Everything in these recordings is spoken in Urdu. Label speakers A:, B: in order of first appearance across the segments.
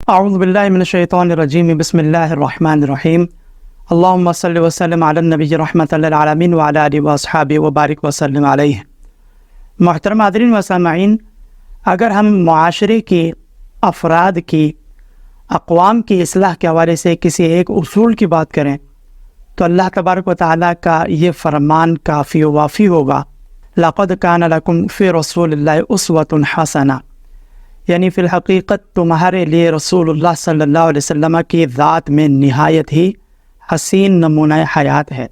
A: اعوذ باللہ من الشیطان الرجیم بسم اللہ الرحمن الرحیم اللہم صلی وسلم علی النبی رحمۃ للعالمین وعلی آلہ واصحابہ وبارک وسلم علیہ۔ محترم حاضرین و سامعین، اگر ہم معاشرے کی، افراد کی، اقوام کی اصلاح کے حوالے سے کسی ایک اصول کی بات کریں تو اللہ تبارک و تعالیٰ کا یہ فرمان کافی و وافی ہوگا، لَقَدْ كَانَ لَكُمْ فِي رَسُولِ اللَّهِ أُسْوَةٌ حَسَنَةٌ، یعنی فی الحقیقت تمہارے لیے رسول اللہ صلی اللہ علیہ وسلم کی ذات میں نہایت ہی حسین نمونہ حیات ہے۔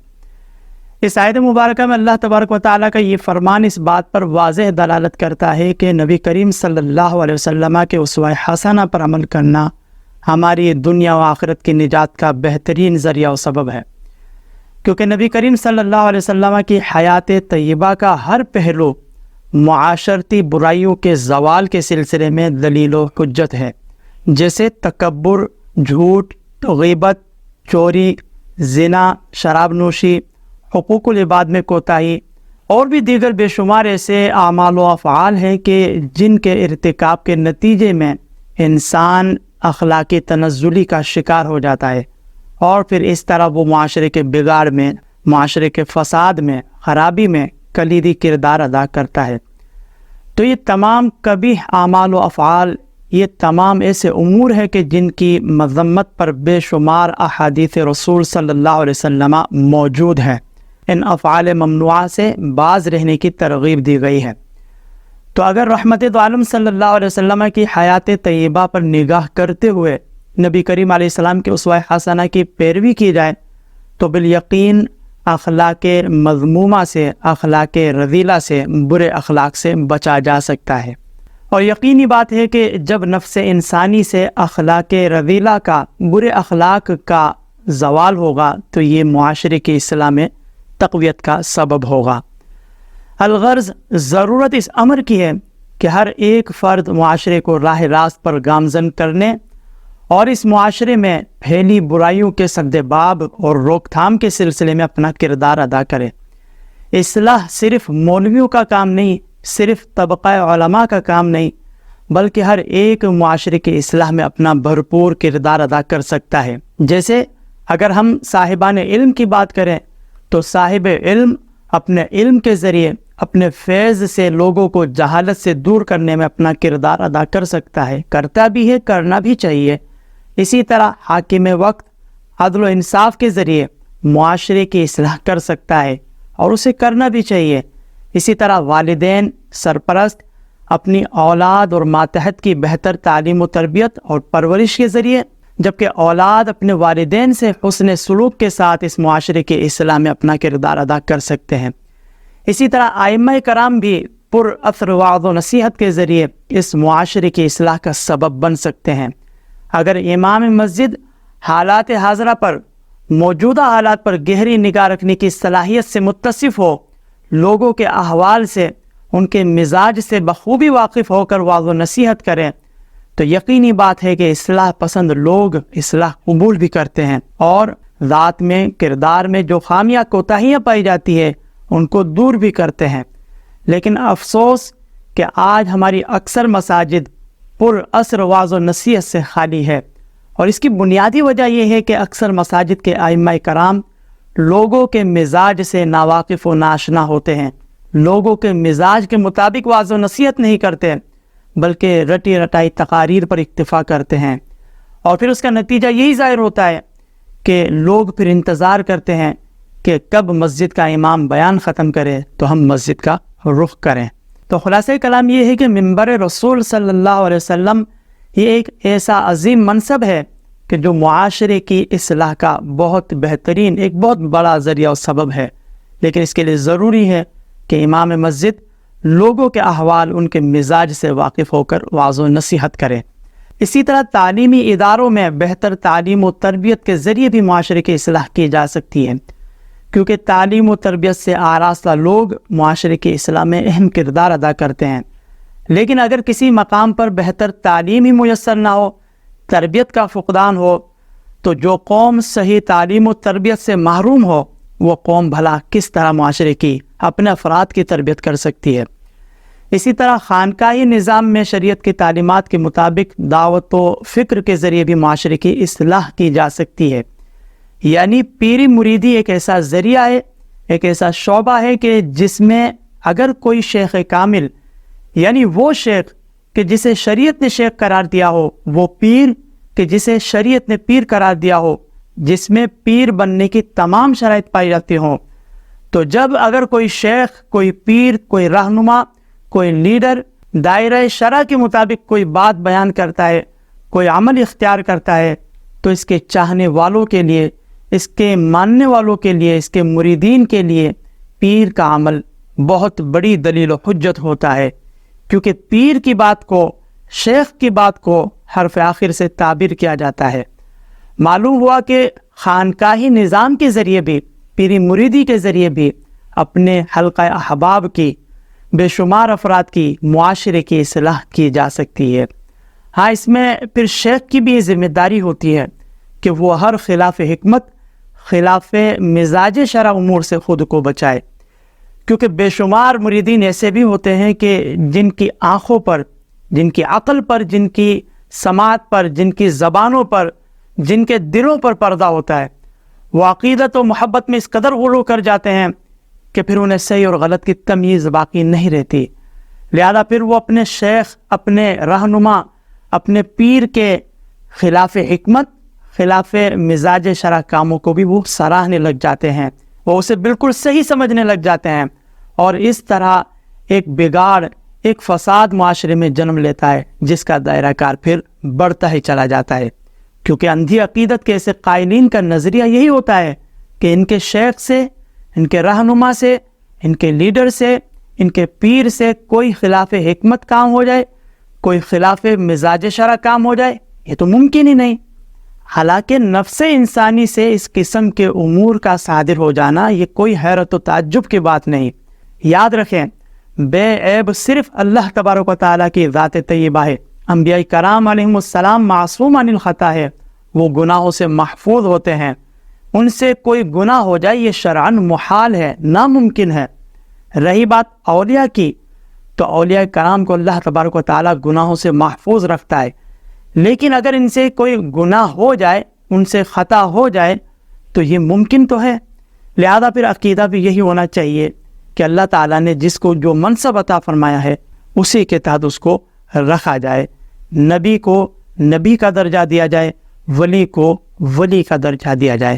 A: اس آیت مبارکہ میں اللہ تبارک و تعالیٰ کا یہ فرمان اس بات پر واضح دلالت کرتا ہے کہ نبی کریم صلی اللہ علیہ وسلم کے اسوہ حسنہ پر عمل کرنا ہماری دنیا و آخرت کی نجات کا بہترین ذریعہ و سبب ہے، کیونکہ نبی کریم صلی اللہ علیہ وسلم کی حیات طیبہ کا ہر پہلو معاشرتی برائیوں کے زوال کے سلسلے میں دلیل و حجت ہے، جیسے تکبر، جھوٹ، غیبت، چوری، زنا، شراب نوشی، حقوق العباد میں کوتاہی اور بھی دیگر بے شمار ایسے اعمال و افعال ہیں کہ جن کے ارتکاب کے نتیجے میں انسان اخلاقی تنزلی کا شکار ہو جاتا ہے اور پھر اس طرح وہ معاشرے کے بگاڑ میں، معاشرے کے فساد میں، خرابی میں کلیدی کردار ادا کرتا ہے۔ تو یہ تمام قبیح اعمال و افعال، یہ تمام ایسے امور ہیں کہ جن کی مذمت پر بے شمار احادیث رسول صلی اللہ علیہ وسلم موجود ہیں۔ ان افعال ممنوعہ سے باز رہنے کی ترغیب دی گئی ہے۔ تو اگر رحمت دو عالم صلی اللہ علیہ وسلم کی حیات طیبہ پر نگاہ کرتے ہوئے نبی کریم علیہ السلام کے اسوہ حسنہ کی پیروی کی جائے تو بالیقین اخلاق مذمومہ سے، اخلاق رذیلہ سے، برے اخلاق سے بچا جا سکتا ہے۔ اور یقینی بات ہے کہ جب نفس انسانی سے اخلاق رذیلہ کا، برے اخلاق کا زوال ہوگا تو یہ معاشرے کی اصلاح میں تقویت کا سبب ہوگا۔ الغرض ضرورت اس امر کی ہے کہ ہر ایک فرد معاشرے کو راہ راست پر گامزن کرنے اور اس معاشرے میں پھیلی برائیوں کے سدباب اور روک تھام کے سلسلے میں اپنا کردار ادا کرے۔ اصلاح صرف مولویوں کا کام نہیں، صرف طبقہ علماء کا کام نہیں، بلکہ ہر ایک معاشرے کی اصلاح میں اپنا بھرپور کردار ادا کر سکتا ہے۔ جیسے اگر ہم صاحبان علم کی بات کریں تو صاحب علم اپنے علم کے ذریعے، اپنے فیض سے لوگوں کو جہالت سے دور کرنے میں اپنا کردار ادا کر سکتا ہے، کرتا بھی ہے، کرنا بھی چاہیے۔ اسی طرح حاکم وقت عدل و انصاف کے ذریعے معاشرے کی اصلاح کر سکتا ہے اور اسے کرنا بھی چاہیے۔ اسی طرح والدین، سرپرست اپنی اولاد اور ماتحت کی بہتر تعلیم و تربیت اور پرورش کے ذریعے، جبکہ اولاد اپنے والدین سے حسن سلوک کے ساتھ اس معاشرے کی اصلاح میں اپنا کردار ادا کر سکتے ہیں۔ اسی طرح ائمہ کرام بھی پر اثر وعظ و نصیحت کے ذریعے اس معاشرے کی اصلاح کا سبب بن سکتے ہیں۔ اگر امام مسجد حالات حاضرہ پر، موجودہ حالات پر گہری نگاہ رکھنے کی صلاحیت سے متصف ہو، لوگوں کے احوال سے، ان کے مزاج سے بخوبی واقف ہو کر وعظ و نصیحت کریں تو یقینی بات ہے کہ اصلاح پسند لوگ اصلاح قبول بھی کرتے ہیں اور ذات میں، کردار میں جو خامیاں کوتاہیاں پائی جاتی ہے ان کو دور بھی کرتے ہیں۔ لیکن افسوس کہ آج ہماری اکثر مساجد پر اثر وعظ و نصیحت سے خالی ہے، اور اس کی بنیادی وجہ یہ ہے کہ اکثر مساجد کے ائمہ کرام لوگوں کے مزاج سے ناواقف و ناشنا ہوتے ہیں، لوگوں کے مزاج کے مطابق وعظ و نصیحت نہیں کرتے بلکہ رٹی رٹائی تقاریر پر اکتفا کرتے ہیں، اور پھر اس کا نتیجہ یہی ظاہر ہوتا ہے کہ لوگ پھر انتظار کرتے ہیں کہ کب مسجد کا امام بیان ختم کرے تو ہم مسجد کا رخ کریں۔ تو خلاصہ کلام یہ ہے کہ منبر رسول صلی اللہ علیہ وسلم یہ ایک ایسا عظیم منصب ہے کہ جو معاشرے کی اصلاح کا بہت بہترین، ایک بہت بڑا ذریعہ و سبب ہے، لیکن اس کے لیے ضروری ہے کہ امام مسجد لوگوں کے احوال، ان کے مزاج سے واقف ہو کر وعظ و نصیحت کرے۔ اسی طرح تعلیمی اداروں میں بہتر تعلیم و تربیت کے ذریعے بھی معاشرے کی اصلاح کی جا سکتی ہے، کیونکہ تعلیم و تربیت سے آراستہ لوگ معاشرے کی اصلاح میں اہم کردار ادا کرتے ہیں۔ لیکن اگر کسی مقام پر بہتر تعلیم ہی میسر نہ ہو، تربیت کا فقدان ہو، تو جو قوم صحیح تعلیم و تربیت سے محروم ہو وہ قوم بھلا کس طرح معاشرے کی، اپنے افراد کی تربیت کر سکتی ہے؟ اسی طرح خانقاہی نظام میں شریعت کی تعلیمات کے مطابق دعوت و فکر کے ذریعے بھی معاشرے کی اصلاح کی جا سکتی ہے۔ یعنی پیری مریدی ایک ایسا ذریعہ ہے، ایک ایسا شعبہ ہے کہ جس میں اگر کوئی شیخ کامل، یعنی وہ شیخ کہ جسے شریعت نے شیخ قرار دیا ہو، وہ پیر کہ جسے شریعت نے پیر قرار دیا ہو، جس میں پیر بننے کی تمام شرائط پائی جاتی ہوں، تو جب اگر کوئی شیخ، کوئی پیر، کوئی رہنما، کوئی لیڈر دائرہ شرع کے مطابق کوئی بات بیان کرتا ہے، کوئی عمل اختیار کرتا ہے، تو اس کے چاہنے والوں کے لیے، اس کے ماننے والوں کے لیے، اس کے مریدین کے لیے پیر کا عمل بہت بڑی دلیل و حجت ہوتا ہے، کیونکہ پیر کی بات کو، شیخ کی بات کو حرف آخر سے تعبیر کیا جاتا ہے۔ معلوم ہوا کہ خانقاہی نظام کے ذریعے بھی، پیری مریدی کے ذریعے بھی اپنے حلقہ احباب کی، بے شمار افراد کی، معاشرے کی اصلاح کی جا سکتی ہے۔ ہاں، اس میں پھر شیخ کی بھی ذمہ داری ہوتی ہے کہ وہ ہر خلاف حکمت، خلاف مزاج شرع امور سے خود کو بچائے، کیونکہ بے شمار مریدین ایسے بھی ہوتے ہیں کہ جن کی آنکھوں پر، جن کی عقل پر، جن کی سماعت پر، جن کی زبانوں پر، جن کے دلوں پر پردہ ہوتا ہے، وہ عقیدت و محبت میں اس قدر غلو کر جاتے ہیں کہ پھر انہیں صحیح اور غلط کی تمیز باقی نہیں رہتی۔ لہذا پھر وہ اپنے شیخ، اپنے رہنما، اپنے پیر کے خلاف حکمت، خلاف مزاج شرع کاموں کو بھی وہ سراہنے لگ جاتے ہیں، وہ اسے بالکل صحیح سمجھنے لگ جاتے ہیں، اور اس طرح ایک بگاڑ، ایک فساد معاشرے میں جنم لیتا ہے، جس کا دائرہ کار پھر بڑھتا ہی چلا جاتا ہے۔ کیونکہ اندھی عقیدت کے ایسے قائلین کا نظریہ یہی ہوتا ہے کہ ان کے شیخ سے، ان کے رہنما سے، ان کے لیڈر سے، ان کے پیر سے کوئی خلاف حکمت کام ہو جائے، کوئی خلاف مزاج شرع کام ہو جائے، یہ تو ممکن ہی نہیں۔ حالانکہ نفس انسانی سے اس قسم کے امور کا صادر ہو جانا یہ کوئی حیرت و تعجب کی بات نہیں۔ یاد رکھیں، بے عیب صرف اللہ تبارک و تعالیٰ کی ذات طیبہ ہے۔ انبیاء کرام علیہم السلام معصوم عن الخطا ہے، وہ گناہوں سے محفوظ ہوتے ہیں، ان سے کوئی گناہ ہو جائے یہ شرعاً محال ہے، ناممکن ہے۔ رہی بات اولیاء کی، تو اولیاء کرام کو اللہ تبارک و تعالیٰ گناہوں سے محفوظ رکھتا ہے، لیکن اگر ان سے کوئی گناہ ہو جائے، ان سے خطا ہو جائے، تو یہ ممکن تو ہے۔ لہذا پھر عقیدہ بھی یہی ہونا چاہیے کہ اللہ تعالیٰ نے جس کو جو منصب عطا فرمایا ہے اسی کے تحت اس کو رکھا جائے، نبی کو نبی کا درجہ دیا جائے، ولی کو ولی کا درجہ دیا جائے۔